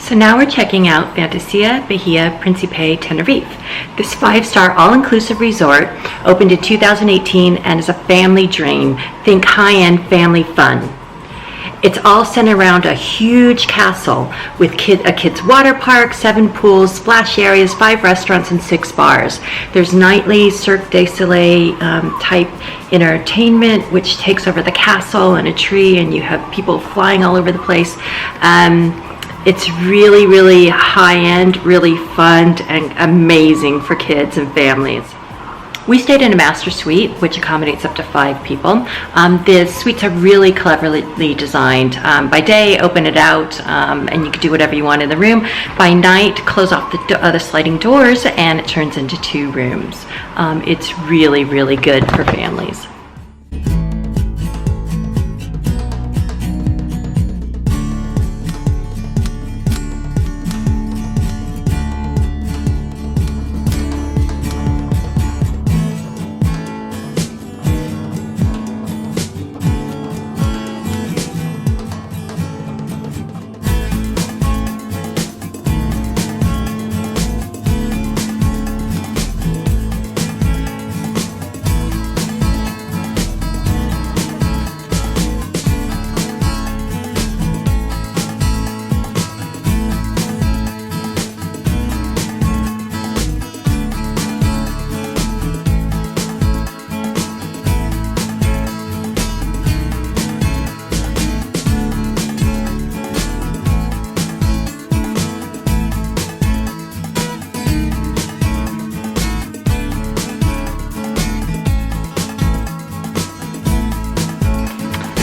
So now we're checking out Fantasia Bahia Principe Tenerife. This 5-star all-inclusive resort opened in 2018 and is a family dream. Think high-end family fun. It's all centered around a huge castle with a kids' water park, 7 pools, splash areas, 5 restaurants, and 6 bars. There's nightly Cirque du Soleil type entertainment, which takes over the castle and a tree, and you have people flying all over the place. It's really, really high-end, really fun, and amazing for kids and families. We stayed in a master suite, which accommodates up to 5 people. The suites are really cleverly designed. By day, open it out, and you can do whatever you want in the room. By night, close off the sliding doors, and it turns into 2 rooms. It's really, really good for families.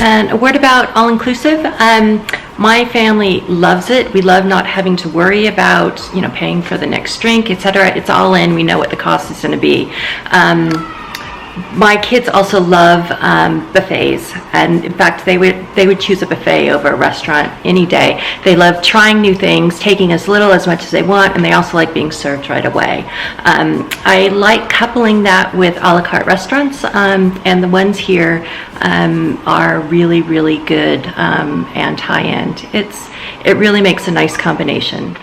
And a word about all-inclusive. My family loves it. We love not having to worry about, paying for the next drink, etc. It's all in. We know what the cost is going to be. My kids also love buffets, and in fact, they would choose a buffet over a restaurant any day. They love trying new things, taking as little as much as they want, and they also like being served right away. I like coupling that with a la carte restaurants, and the ones here are really, really good and high-end. It really makes a nice combination.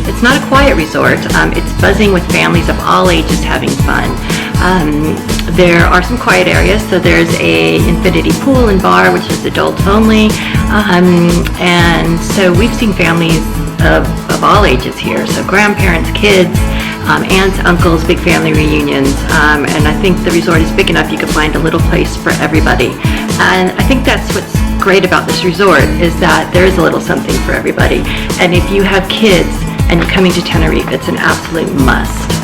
It's not a quiet resort. It's buzzing with families of all ages having fun. There are some quiet areas, so there's a infinity pool and bar, which is adults only, and so we've seen families of all ages here, so grandparents, kids, aunts, uncles, big family reunions, and I think the resort is big enough you can find a little place for everybody. And I think that's what's great about this resort is that there is a little something for everybody. And if you have kids and you're coming to Tenerife, it's an absolute must.